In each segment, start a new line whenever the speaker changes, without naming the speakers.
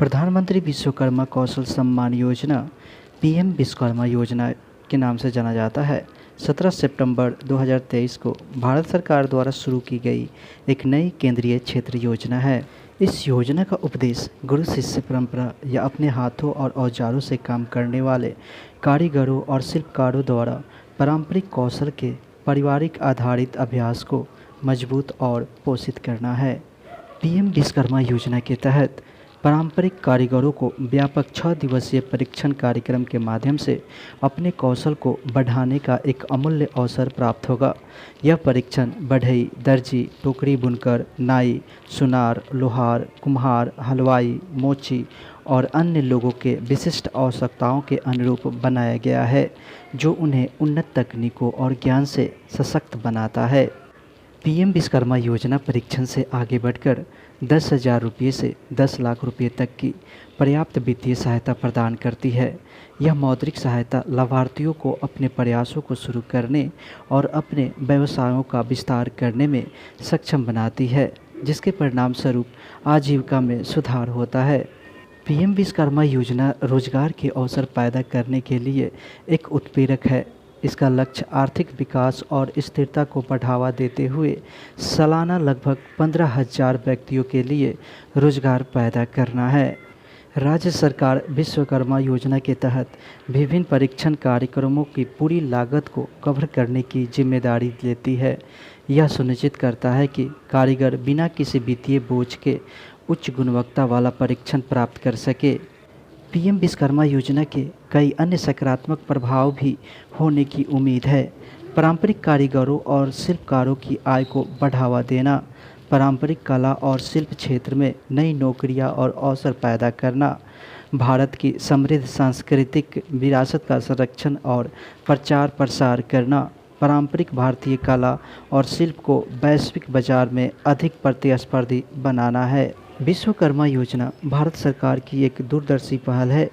प्रधानमंत्री विश्वकर्मा कौशल सम्मान योजना पीएम विश्वकर्मा योजना के नाम से जाना जाता है। 17 सितंबर 2023 को भारत सरकार द्वारा शुरू की गई एक नई केंद्रीय क्षेत्र योजना है। इस योजना का उपदेश गुरु शिष्य परंपरा या अपने हाथों और औजारों से काम करने वाले कारीगरों और शिल्पकारों द्वारा पारंपरिक कौशल के पारिवारिक आधारित अभ्यास को मजबूत और पोषित करना है। पीएम विश्वकर्मा योजना के तहत पारंपरिक कारीगरों को व्यापक 6 दिवसीय प्रशिक्षण कार्यक्रम के माध्यम से अपने कौशल को बढ़ाने का एक अमूल्य अवसर प्राप्त होगा। यह प्रशिक्षण बढ़ई, दर्जी, टोकरी बुनकर, नाई, सुनार, लोहार, कुम्हार, हलवाई, मोची और अन्य लोगों के विशिष्ट आवश्यकताओं के अनुरूप बनाया गया है, जो उन्हें उन्नत तकनीकों और ज्ञान से सशक्त बनाता है। पीएम विश्वकर्मा योजना परीक्षण से आगे बढ़कर 10,000 रुपये से 10 लाख रुपये तक की पर्याप्त वित्तीय सहायता प्रदान करती है। यह मौद्रिक सहायता लाभार्थियों को अपने प्रयासों को शुरू करने और अपने व्यवसायों का विस्तार करने में सक्षम बनाती है, जिसके परिणामस्वरूप आजीविका में सुधार होता है। पीएम विश्वकर्मा योजना रोजगार के अवसर पैदा करने के लिए एक उत्प्रेरक है। इसका लक्ष्य आर्थिक विकास और स्थिरता को बढ़ावा देते हुए सालाना लगभग 15,000 व्यक्तियों के लिए रोजगार पैदा करना है। राज्य सरकार विश्वकर्मा योजना के तहत विभिन्न प्रशिक्षण कार्यक्रमों की पूरी लागत को कवर करने की जिम्मेदारी लेती है। यह सुनिश्चित करता है कि कारीगर बिना किसी वित्तीय बोझ के उच्च गुणवत्ता वाला प्रशिक्षण प्राप्त कर सके। पीएम विश्वकर्मा योजना के कई अन्य सकारात्मक प्रभाव भी होने की उम्मीद है। पारंपरिक कारीगरों और शिल्पकारों की आय को बढ़ावा देना, पारंपरिक कला और शिल्प क्षेत्र में नई नौकरियां और अवसर पैदा करना, भारत की समृद्ध सांस्कृतिक विरासत का संरक्षण और प्रचार प्रसार करना, पारंपरिक भारतीय कला और शिल्प को वैश्विक बाजार में अधिक प्रतिस्पर्धी बनाना है। विश्वकर्मा योजना भारत सरकार की एक दूरदर्शी पहल है,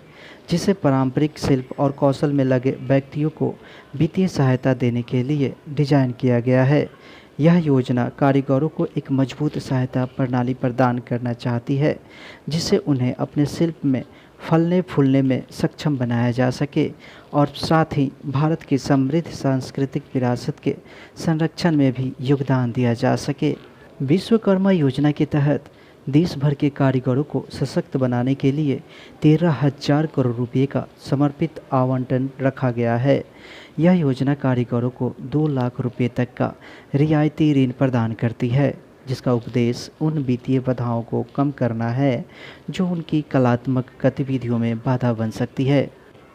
जिसे पारंपरिक शिल्प और कौशल में लगे व्यक्तियों को वित्तीय सहायता देने के लिए डिजाइन किया गया है। यह योजना कारीगरों को एक मजबूत सहायता प्रणाली प्रदान करना चाहती है, जिससे उन्हें अपने शिल्प में फलने फूलने में सक्षम बनाया जा सके और साथ ही भारत की समृद्ध सांस्कृतिक विरासत के संरक्षण में भी योगदान दिया जा सके। विश्वकर्मा योजना के तहत देश भर के कारीगरों को सशक्त बनाने के लिए 13,000 करोड़ रुपए का समर्पित आवंटन रखा गया है। यह योजना कारीगरों को 2 लाख रुपए तक का रियायती ऋण प्रदान करती है, जिसका उद्देश्य उन वित्तीय बाधाओं को कम करना है जो उनकी कलात्मक गतिविधियों में बाधा बन सकती है।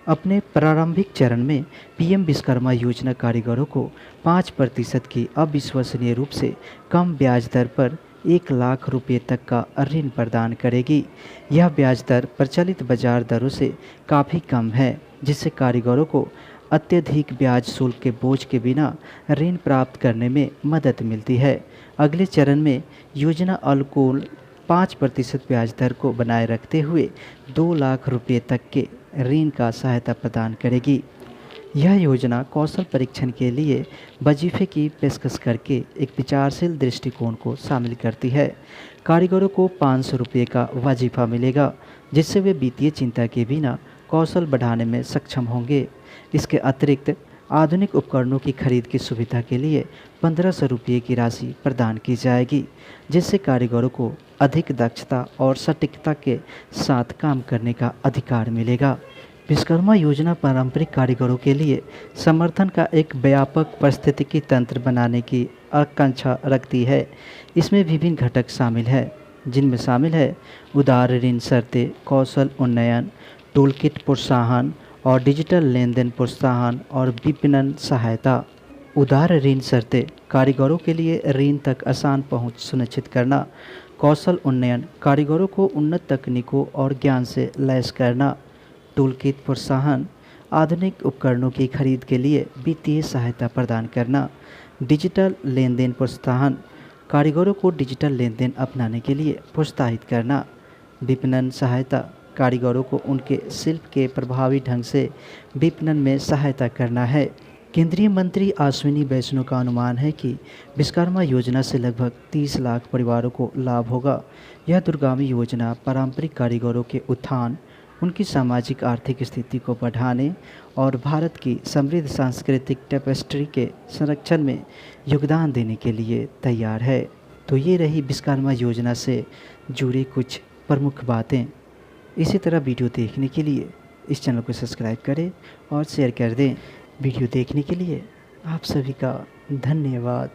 अपने प्रारंभिक चरण में पीएम विश्वकर्मा योजना कारीगरों को 5% की अविश्वसनीय रूप से कम ब्याज दर पर 1 लाख रुपये तक का ऋण प्रदान करेगी। यह ब्याज दर प्रचलित बाजार दरों से काफ़ी कम है, जिससे कारीगरों को अत्यधिक ब्याज शुल्क के बोझ के बिना ऋण प्राप्त करने में मदद मिलती है। अगले चरण में योजना अनुकूल 5% ब्याज दर को बनाए रखते हुए 2 लाख रुपये तक के ऋण का सहायता प्रदान करेगी। यह योजना कौशल परीक्षण के लिए वजीफे की पेशकश करके एक विचारशील दृष्टिकोण को शामिल करती है। कारीगरों को 500 रुपये का वजीफा मिलेगा, जिससे वे वित्तीय चिंता के बिना कौशल बढ़ाने में सक्षम होंगे। इसके अतिरिक्त आधुनिक उपकरणों की खरीद की सुविधा के लिए 1,500 रुपये की राशि प्रदान की जाएगी, जिससे कारीगरों को अधिक दक्षता और सटीकता के साथ काम करने का अधिकार मिलेगा। विश्वकर्मा योजना पारंपरिक कारीगरों के लिए समर्थन का एक व्यापक पारिस्थितिकी तंत्र बनाने की आकांक्षा रखती है। इसमें विभिन्न घटक शामिल हैं, जिनमें शामिल है उदार ऋण शर्तें, कौशल उन्नयन, टूलकिट प्रोत्साहन और डिजिटल लेन देन प्रोत्साहन और विपणन सहायता। उदार ऋण शर्तें कारीगरों के लिए ऋण तक आसान पहुंच सुनिश्चित करना। कौशल उन्नयन कारीगरों को उन्नत तकनीकों और ज्ञान से लैस करना। टूलकिट प्रोत्साहन आधुनिक उपकरणों की खरीद के लिए वित्तीय सहायता प्रदान करना। डिजिटल लेन देन प्रोत्साहन कारीगरों को डिजिटल लेन देन अपनाने के लिए प्रोत्साहित करना। विपणन सहायता कारीगरों को उनके शिल्प के प्रभावी ढंग से विपणन में सहायता करना है। केंद्रीय मंत्री अश्विनी वैष्णव का अनुमान है कि विश्वकर्मा योजना से लगभग 30 लाख परिवारों को लाभ होगा। यह दूरगामी योजना पारंपरिक कारीगरों के उत्थान, उनकी सामाजिक आर्थिक स्थिति को बढ़ाने और भारत की समृद्ध सांस्कृतिक टेपेस्ट्री के संरक्षण में योगदान देने के लिए तैयार है। तो ये रही विश्वकर्मा योजना से जुड़ी कुछ प्रमुख बातें। इसी तरह वीडियो देखने के लिए इस चैनल को सब्सक्राइब करें और शेयर कर दें। वीडियो देखने के लिए आप सभी का धन्यवाद।